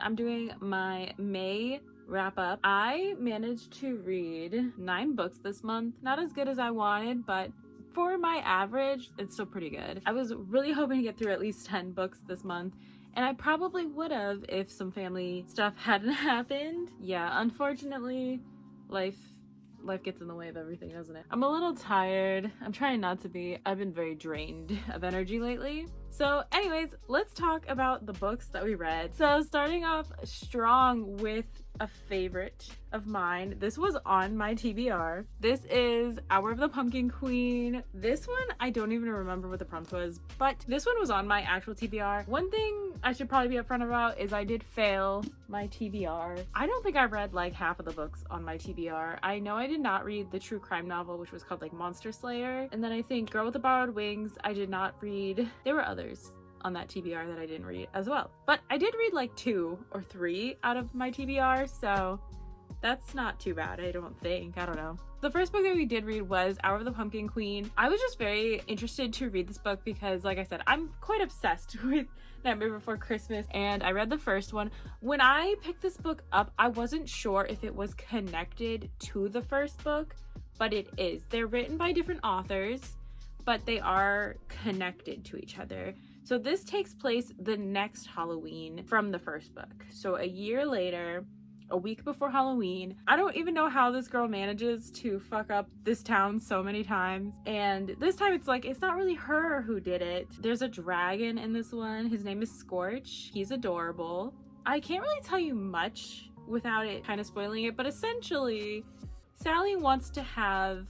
I'm doing my May wrap up. I managed to read 9 books this month. Not as good as I wanted, but for my average, it's still pretty good. I was really hoping to get through at least 10 books this month, and I probably would have if some family stuff hadn't happened. Yeah, unfortunately, life gets in the way of everything, doesn't it? I'm a little tired. I'm trying not to be. I've been very drained of energy lately. So anyways, let's talk about the books that we read. So starting off strong with a favorite of mine. This was on my TBR. This is Hour of the Pumpkin Queen. This one, I don't even remember what the prompt was, but this one was on my actual TBR. One thing I should probably be upfront about is I did fail my TBR. I don't think I read like half of the books on my TBR. I know I did not read the true crime novel, which was called like Monster Slayer. And then I think Girl with the Borrowed Wings, I did not read. There were others on that TBR that I didn't read as well. But I did read like 2 or 3 out of my TBR, so that's not too bad, I don't think. I don't know. The first book that we did read was Hour of the Pumpkin Queen. I was just very interested to read this book because, like I said, I'm quite obsessed with Nightmare Before Christmas, and I read the first one. When I picked this book up, I wasn't sure if it was connected to the first book, but it is. They're written by different authors, but they are connected to each other. So this takes place the next Halloween from the first book. So a year later, a week before Halloween. I don't even know how this girl manages to fuck up this town so many times. And this time it's like, it's not really her who did it. There's a dragon in this one. His name is Scorch. He's adorable. I can't really tell you much without it kind of spoiling it, but essentially, Sally wants to have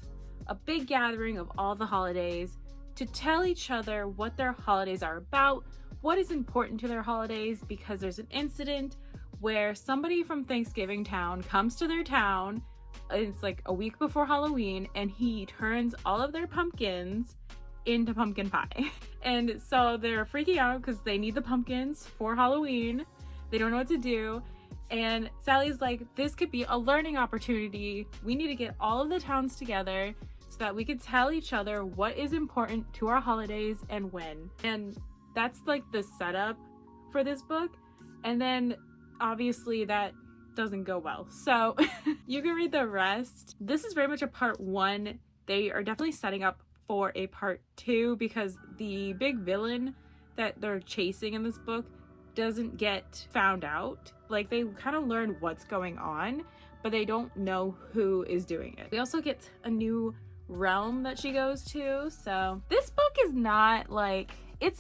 a big gathering of all the holidays to tell each other what their holidays are about, what is important to their holidays, because there's an incident where somebody from Thanksgiving town comes to their town. It's like a week before Halloween, and he turns all of their pumpkins into pumpkin pie. And so they're freaking out because they need the pumpkins for Halloween. They don't know what to do. And Sally's like, this could be a learning opportunity. We need to get all of the towns together so that we could tell each other what is important to our holidays and when. And that's like the setup for this book. And then obviously that doesn't go well. So you can read the rest. This is very much a part 1. They are definitely setting up for a part 2 because the big villain that they're chasing in this book doesn't get found out. Like, they kind of learn what's going on, but they don't know who is doing it. We also get a new realm that she goes to. So this book is not like, it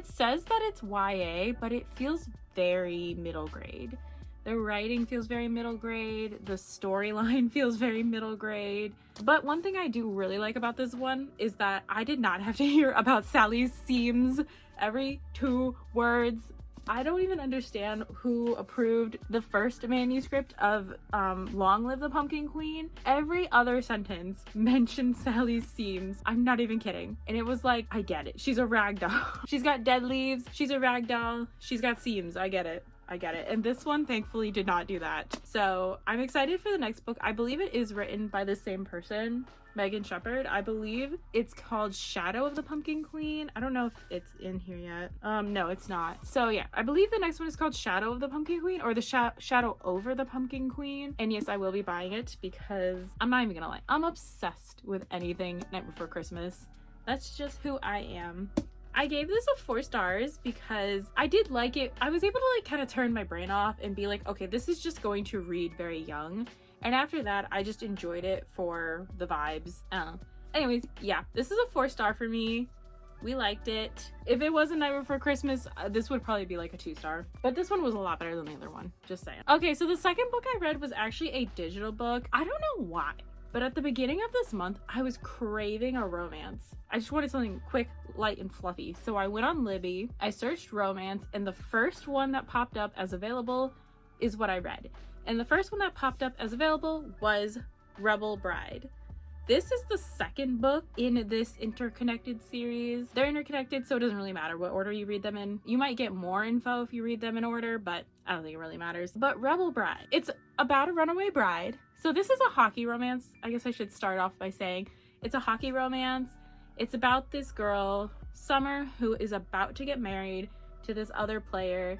says that it's YA, but it feels very middle grade. The writing feels very middle grade. The storyline feels very middle grade. But one thing I do really like about this one is that I did not have to hear about Sally's seams every 2 words. I don't even understand who approved the first manuscript of Long Live the Pumpkin Queen. Every other sentence mentioned Sally's seams. I'm not even kidding. And it was like, I get it. She's a rag doll. She's got dead leaves. She's a rag doll. She's got seams. I get it. And this one thankfully did not do that. So I'm excited for the next book. I believe it is written by the same person, Megan Shepherd. I believe it's called Shadow of the Pumpkin Queen. I don't know if it's in here yet. No, it's not. So yeah, I believe the next one is called Shadow of the Pumpkin Queen, or the Shadow Over the Pumpkin Queen. And yes, I will be buying it because I'm not even gonna lie, I'm obsessed with anything Night Before Christmas. That's just who I am. I gave this a 4 stars because I did like it. I was able to like kind of turn my brain off and be like, okay, this is just going to read very young. And after that, I just enjoyed it for the vibes. Anyways, yeah, this is a 4 star for me. We liked it. If it wasn't Night Before Christmas, this would probably be like a 2 star. But this one was a lot better than the other one, just saying. Okay, so the second book I read was actually a digital book. I don't know why, but at the beginning of this month, I was craving a romance. I just wanted something quick, light, and fluffy. So I went on Libby, I searched romance, and the first one that popped up as available is what I read. And the first one that popped up as available was Rebel Bride. This is the second book in this interconnected series. They're interconnected, so it doesn't really matter what order you read them in. You might get more info if you read them in order, but I don't think it really matters. But Rebel Bride, it's about a runaway bride. So this is a hockey romance. I guess I should start off by saying it's a hockey romance. It's about this girl, Summer, who is about to get married to this other player.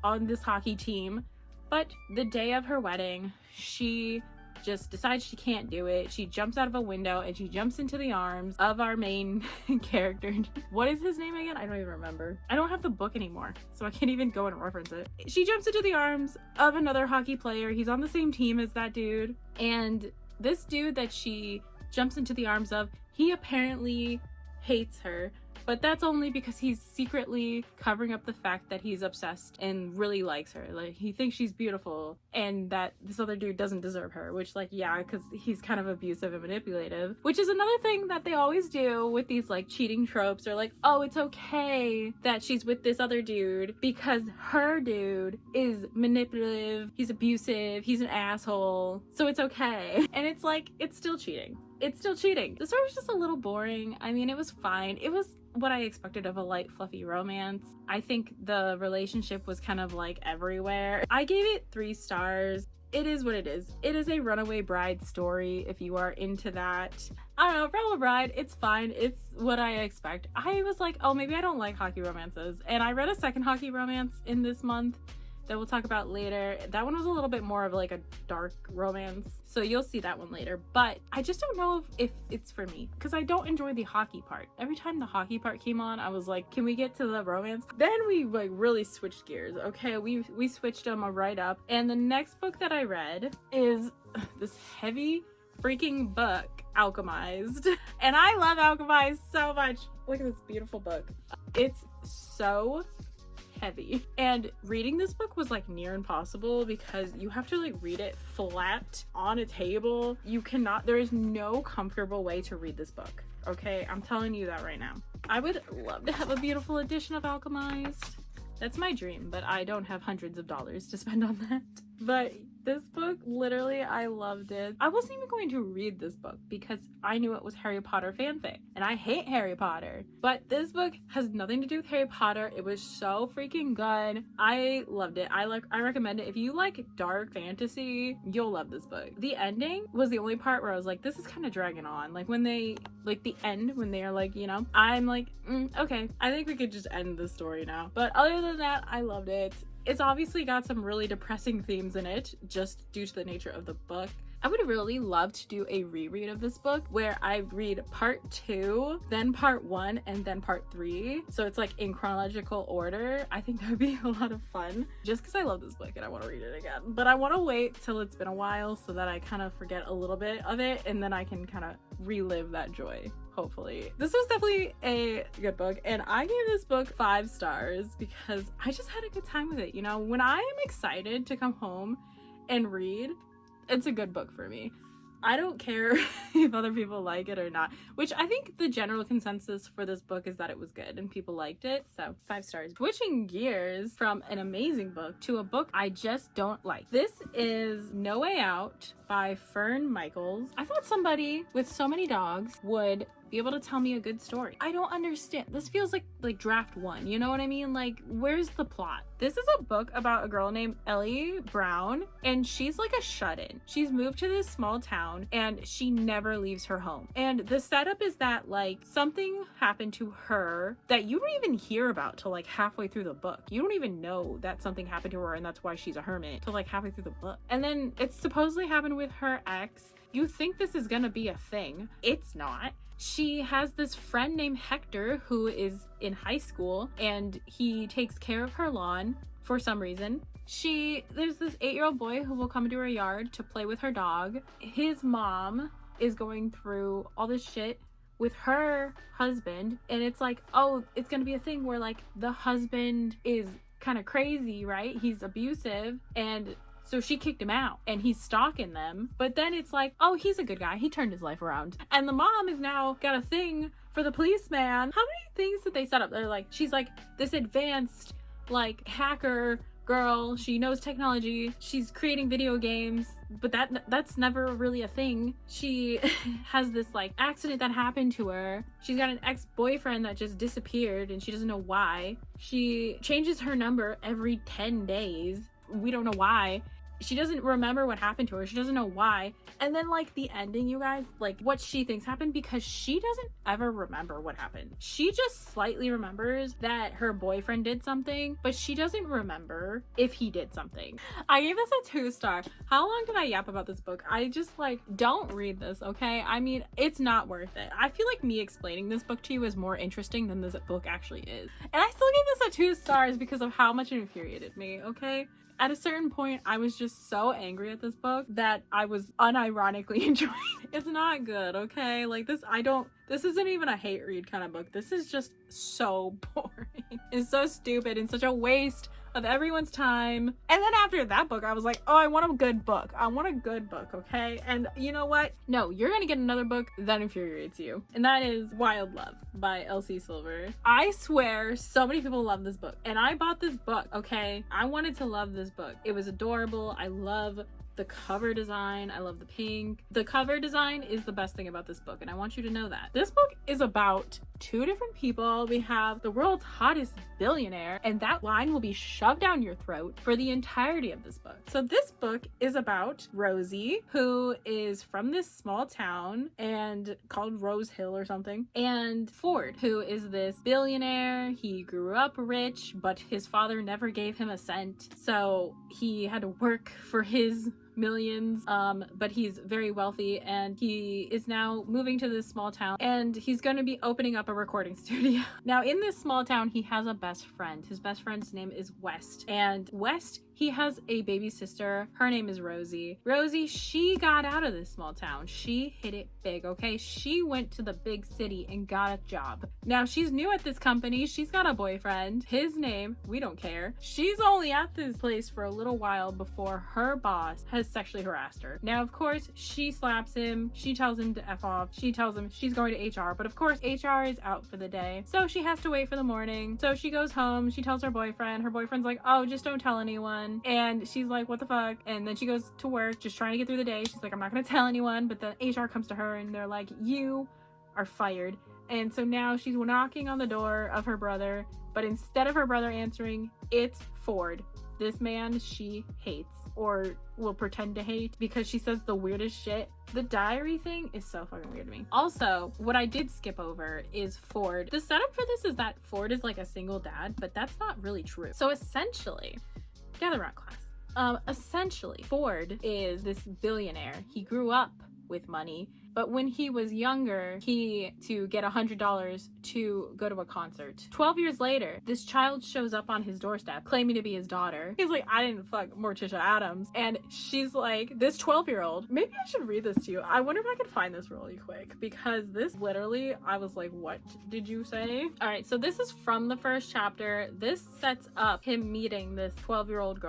on this hockey team. But the day of her wedding, she just decides she can't do it. She jumps out of a window and she jumps into the arms of our main character. What is his name again? I don't even remember. I don't have the book anymore, so I can't even go and reference it. She jumps into the arms of another hockey player. He's on the same team as that dude. And this dude that she jumps into the arms of, he apparently hates her. But that's only because he's secretly covering up the fact that he's obsessed and really likes her. Like, he thinks she's beautiful and that this other dude doesn't deserve her, which, like, yeah, because he's kind of abusive and manipulative, which is another thing that they always do with these, like, cheating tropes. They're like, oh, it's okay that she's with this other dude because her dude is manipulative, he's abusive, he's an asshole, so it's okay. And it's like, it's still cheating. It's still cheating. The story was just a little boring. I mean, it was fine. It was what I expected of a light, fluffy romance. I think the relationship was kind of like everywhere. I gave it 3 stars. It is what it is. It is a runaway bride story if you are into that. I don't know, runaway bride, it's fine. It's what I expect. I was like, oh, maybe I don't like hockey romances. And I read a second hockey romance in this month that we'll talk about later. That one was a little bit more of like a dark romance, so you'll see that one later. But I just don't know if it's for me because I don't enjoy the hockey part. Every time the hockey part came on, I was like, can we get to the romance? Then we like really switched gears. Okay, we switched them right up. And the next book that I read is this heavy freaking book, Alchemized. And I love Alchemized so much. Look at this beautiful book. It's so heavy, and reading this book was like near impossible because you have to like read it flat on a table. You cannot, there is no comfortable way to read this book. Okay, I'm telling you that right now. I would love to have a beautiful edition of Alchemized. That's my dream, but I don't have hundreds of dollars to spend on that. But this book, literally, I loved it. I wasn't even going to read this book because I knew it was Harry Potter fanfic, and I hate Harry Potter. But this book has nothing to do with Harry Potter. It was so freaking good. I loved it. I recommend it. If you like dark fantasy, you'll love this book. The ending was the only part where I was like, this is kind of dragging on. Like when they, like the end, when they are like, you know, I'm like, okay, I think we could just end the story now. But other than that, I loved it. It's obviously got some really depressing themes in it, just due to the nature of the book. I would really love to do a reread of this book where I read part 2, then part 1, and then part 3. So it's like in chronological order. I think that would be a lot of fun just because I love this book and I want to read it again. But I want to wait till it's been a while so that I kind of forget a little bit of it and then I can kind of relive that joy. Hopefully. This was definitely a good book, and I gave this book 5 stars because I just had a good time with it. You know, when I am excited to come home and read, it's a good book for me. I don't care if other people like it or not, which I think the general consensus for this book is that it was good and people liked it, so 5 stars. Switching gears from an amazing book to a book I just don't like. This is No Way Out by Fern Michaels. I thought somebody with so many dogs would be able to tell me a good story. I don't understand. This feels like draft 1, you know what I mean? Like, where's the plot? This is a book about a girl named Ellie Brown, and she's like a shut-in. She's moved to this small town and she never leaves her home. And the setup is that like something happened to her that you don't even hear about till like halfway through the book. You don't even know that something happened to her and that's why she's a hermit till like halfway through the book. And then it's supposedly happened with her ex. You think this is gonna be a thing. It's not. She has this friend named Hector who is in high school and he takes care of her lawn for some reason. There's this 8-year-old boy who will come into her yard to play with her dog. His mom is going through all this shit with her husband, and it's like, oh, it's gonna be a thing where like the husband is kind of crazy, right? He's abusive, and so she kicked him out and he's stalking them. But then it's like, oh, he's a good guy. He turned his life around. And the mom has now got a thing for the policeman. How many things did they set up? They're like, she's like this advanced like hacker girl. She knows technology. She's creating video games, but that's never really a thing. She has this like accident that happened to her. She's got an ex-boyfriend that just disappeared and she doesn't know why. She changes her number every 10 days. We don't know why. she doesn't remember what happened to her. She doesn't know why. And then like the ending, you guys, like what she thinks happened, because she doesn't ever remember what happened. She just slightly remembers that her boyfriend did something, but she doesn't remember if he did something. I gave this a 2-star. How long did I yap about this book? I just like, don't read this, okay? I mean, it's not worth it. I feel like me explaining this book to you is more interesting than this book actually is. And I still gave this a 2 stars because of how much it infuriated me, okay? At a certain point, I was just so angry at this book that I was unironically enjoying it. It's not good, okay? Like this isn't even a hate read kind of book. This is just so boring. It's so stupid and such a waste of everyone's time. And then after that book, I was like, oh, I want a good book. I want a good book, okay? And you know what? No, you're gonna get another book that infuriates you. And that is Wild Love by Elsie Silver. I swear so many people love this book. And I bought this book, okay? I wanted to love this book. It was adorable. I love the cover design. I love the pink. The cover design is the best thing about this book, and I want you to know that. This book is about 2 different people. We have the world's hottest billionaire, and that line will be shoved down your throat for the entirety of this book. So this book is about Rosie, who is from this small town and called Rose Hill or something, and Ford, who is this billionaire. He grew up rich, but his father never gave him a cent, so he had to work for his millions, but he's very wealthy, and he is now moving to this small town, and he's going to be opening up a recording studio. Now in this small town, he has a best friend. His best friend's name is West, and West, he has a baby sister. Her name is Rosie. Rosie, she got out of this small town. She hit it big, okay? She went to the big city and got a job. Now she's new at this company. She's got a boyfriend. His name, we don't care. She's only at this place for a little while before her boss has sexually harassed her. Now, of course, she slaps him. She tells him to F off. She tells him she's going to HR, but of course, HR is out for the day. So she has to wait for the morning. So she goes home. She tells her boyfriend. Her boyfriend's like, oh, just don't tell anyone. And she's like, what the fuck? And then she goes to work, just trying to get through the day. She's like, I'm not gonna tell anyone. But the HR comes to her and they're like, you are fired. And so now she's knocking on the door of her brother, but instead of her brother answering, it's Ford. This man she hates, or will pretend to hate, because she says the weirdest shit. The diary thing is so fucking weird to me. Also, what I did skip over is Ford. The setup for this is that Ford is like a single dad, but that's not really true. So essentially, gather around, class. Essentially, Ford is this billionaire. He grew up with money, but when he was younger, to get $100 to go to a concert. 12 years later, this child shows up on his doorstep claiming to be his daughter. He's like, I didn't fuck Morticia Addams. And she's like, this 12-year-old, maybe I should read this to you. I wonder if I could find this really quick, because this literally, I was like, what did you say? All right, so this is from the first chapter. This sets up him meeting this 12-year-old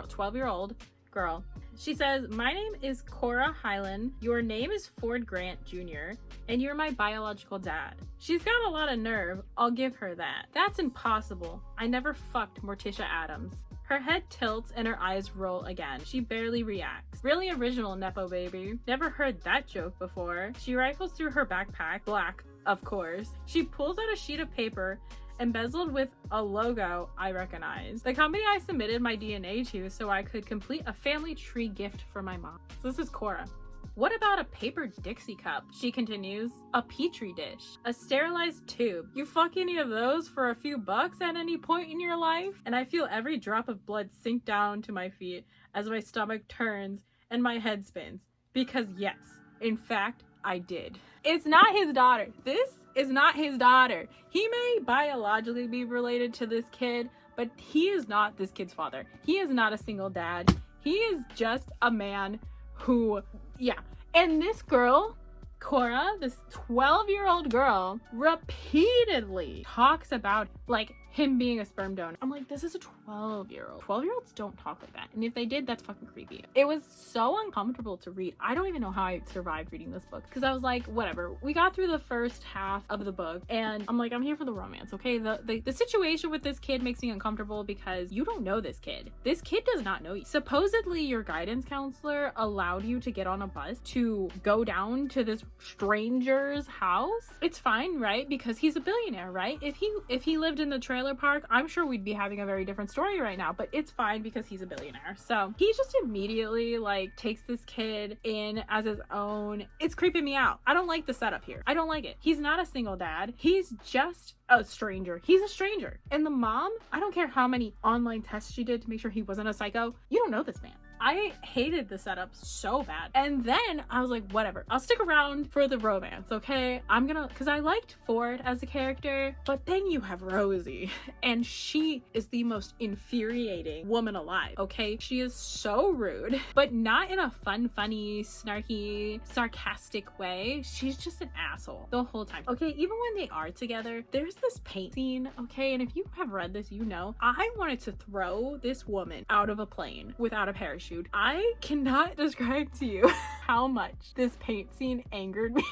girl. She says, my name is Cora Hyland. Your name is Ford Grant Jr. and you're my biological dad. She's got a lot of nerve, I'll give her that. That's impossible. I never fucked Morticia Addams. Her head tilts and her eyes roll again. She barely reacts. Really original, Nepo baby. Never heard that joke before. She rifles through her backpack, black, of course. She pulls out a sheet of paper embezzled with a logo I recognize. The company I submitted my DNA to so I could complete a family tree gift for my mom. So this is Cora. What about a paper Dixie cup? She continues. A petri dish. A sterilized tube. You fuck any of those for a few bucks at any point in your life? And I feel every drop of blood sink down to my feet as my stomach turns and my head spins. Because yes, in fact, I did. It's not his daughter. This is not his daughter. He may biologically be related to this kid, but he is not this kid's father. He is not a single dad. He is just a man who, yeah. And this girl, Cora, this 12-year-old girl, repeatedly talks about like him being a sperm donor. I'm like, this is a 12-year-old. 12-year-olds don't talk like that. And if they did, that's fucking creepy. It was so uncomfortable to read. I don't even know how I survived reading this book, because I was like, whatever. We got through the first half of the book and I'm like, I'm here for the romance, okay? The situation with this kid makes me uncomfortable because you don't know this kid. This kid does not know you. Supposedly your guidance counselor allowed you to get on a bus to go down to this stranger's house. It's fine, right? Because he's a billionaire, right? If he lived in the trailer trailer park, I'm sure we'd be having a very different story right now, but it's fine because he's a billionaire. So he just immediately like takes this kid in as his own. It's creeping me out. I don't like the setup here. I don't like it. He's not a single dad. He's just a stranger. He's a stranger. And the mom, I don't care how many online tests she did to make sure he wasn't a psycho. You don't know this man. I hated the setup so bad. And then I was like, whatever, I'll stick around for the romance, okay? Because I liked Ford as a character, but then you have Rosie, and she is the most infuriating woman alive, okay? She is so rude, but not in a fun, funny, snarky, sarcastic way. She's just an asshole the whole time. Okay, even when they are together, there's this paint scene, okay? And if you have read this, you know, I wanted to throw this woman out of a plane without a parachute. I cannot describe to you how much this paint scene angered me.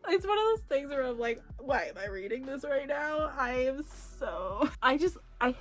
It's one of those things where I'm like, why am I reading this right now? I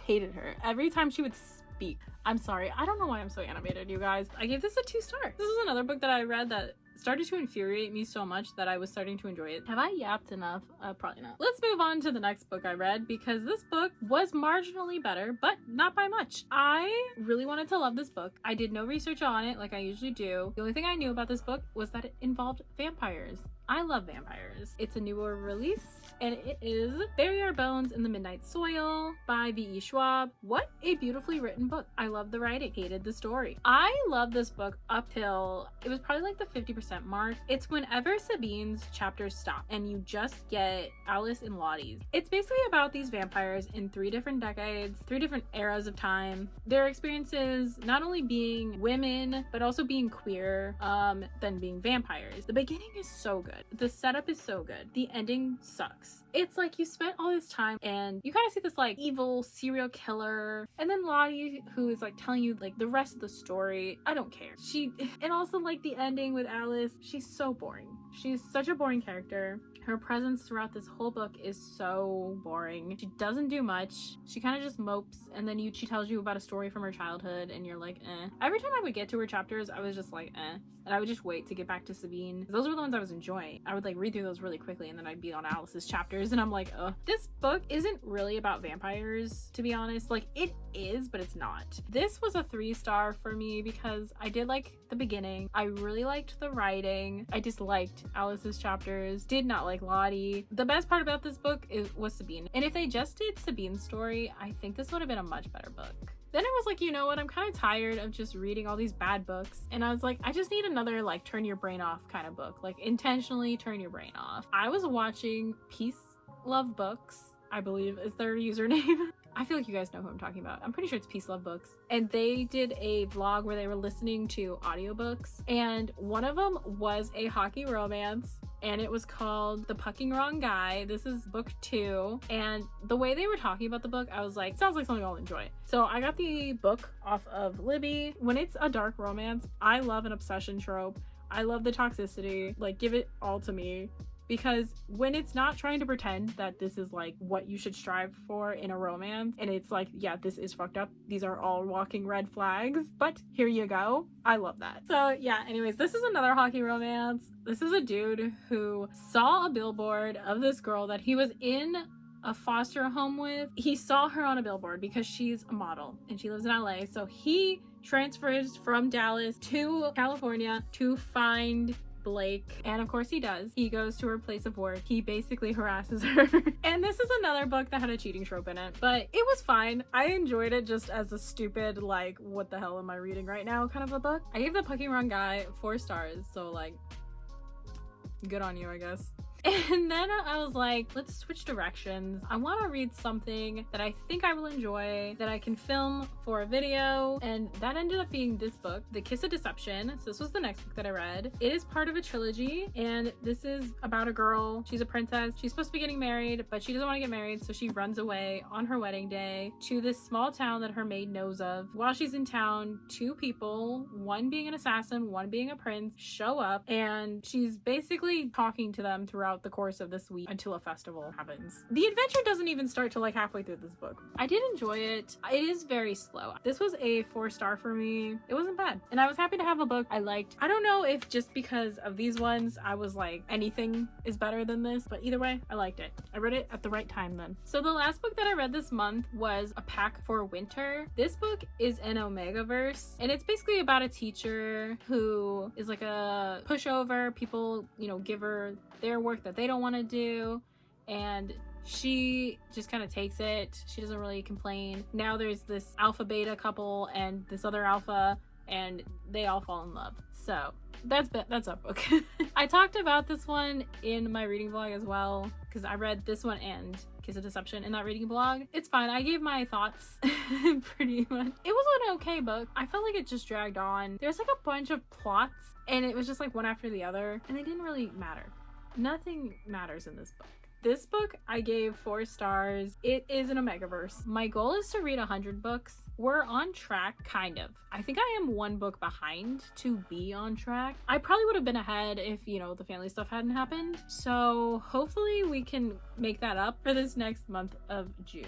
hated her. Every time she would speak. I'm sorry. I don't know why I'm so animated, you guys. I gave this a 2 stars. This is another book that I read that started to infuriate me so much that I was starting to enjoy it. Have I yapped enough? Probably not. Let's move on to the next book I read, because this book was marginally better, but not by much. I really wanted to love this book. I did no research on it like I usually do. The only thing I knew about this book was that it involved vampires. I love vampires. It's a newer release, and it is Bury Our Bones in the Midnight Soil by V.E. Schwab. What a beautifully written book. I love the writing, hated the story. I love this book up till it was probably like the 50% mark. It's whenever Sabine's chapters stop and you just get Alice and Lottie's. It's basically about these vampires in 3 different decades, 3 different eras of time. Their experiences not only being women, but also being queer, then being vampires. The beginning is so good. The setup is so good. The ending sucks. It's like you spent all this time and you kind of see this like evil serial killer, and then Lottie, who is like telling you like the rest of the story. I don't care. And also like the ending with Alice, she's so boring. She's such a boring character. Her presence throughout this whole book is so boring. She doesn't do much. She kind of just mopes, and then she tells you about a story from her childhood, and you're like, eh. Every time I would get to her chapters, I was just like, eh. And I would just wait to get back to Sabine. Those were the ones I was enjoying. I would like read through those really quickly, and then I'd be on Alice's chapters, and I'm like, ugh. This book isn't really about vampires, to be honest. Like, it is, but it's not. This was a 3-star for me because I did like the beginning. I really liked the writing. I disliked Alice's chapters. Did not like Lottie. The best part about this book was Sabine. And if they just did Sabine's story, I think this would have been a much better book. Then it was like, you know what, I'm kind of tired of just reading all these bad books. And I was like, I just need another like turn your brain off kind of book. Like intentionally turn your brain off. I was watching Peace Love Books, I believe is their username. I feel like you guys know who I'm talking about. I'm pretty sure it's Peace Love Books. And they did a vlog where they were listening to audiobooks. And one of them was a hockey romance. And it was called The Pucking Wrong Guy. This is book 2. And the way they were talking about the book, I was like, sounds like something I'll enjoy. So I got the book off of Libby. When it's a dark romance, I love an obsession trope. I love the toxicity. Like, give it all to me. Because when it's not trying to pretend that this is like what you should strive for in a romance, and it's like, yeah, this is fucked up, these are all walking red flags, but here you go, I love that. So yeah, anyways, this is another hockey romance. This is a dude who saw a billboard of this girl that he was in a foster home with. He saw her on a billboard because she's a model and she lives in LA, so he transfers from Dallas to California to find Blake, and of course he does. He goes to her place of work. He basically harasses her. And this is another book that had a cheating trope in it, but it was fine. I enjoyed it just as a stupid, like, what the hell am I reading right now kind of a book. I gave The Pucking Wrong Guy 4 stars, so like, good on you, I guess. And then I was like, let's switch directions. I want to read something that I think I will enjoy, that I can film for a video, and that ended up being this book, The Kiss of Deception. So this was the next book that I read. It is part of a trilogy, and this is about a girl. She's a princess. She's supposed to be getting married, but she doesn't want to get married, so she runs away on her wedding day to this small town that her maid knows of. While she's in town, 2 people, one being an assassin, one being a prince, show up, and she's basically talking to them throughout throughout the course of this week until a festival happens. The adventure doesn't even start till like halfway through this book. I did enjoy it. It is very slow. This was a 4-star for me. It wasn't bad. And I was happy to have a book I liked. I don't know if just because of these ones, I was like, anything is better than this, but either way, I liked it. I read it at the right time then. So the last book that I read this month was A Pack for Winter. This book is an Omegaverse, and it's basically about a teacher who is like a pushover. People, you know, give her their work that they don't want to do, and she just kind of takes it. She doesn't really complain. Now there's this alpha beta couple and this other alpha, and they all fall in love. So that's a book. I talked about this one in my reading vlog as well, because I read this one and Kiss of Deception in that reading vlog. It's fine. I gave my thoughts pretty much. It was an okay book. I felt like it just dragged on. There's like a bunch of plots, and it was just like one after the other, and they didn't really matter. Nothing matters in this book. This book I gave 4 stars. It is an Omegaverse. My goal is to read 100 books. We're on track, kind of. I think I am 1 book behind to be on track. I probably would have been ahead if, you know, the family stuff hadn't happened. So hopefully we can make that up for this next month of June.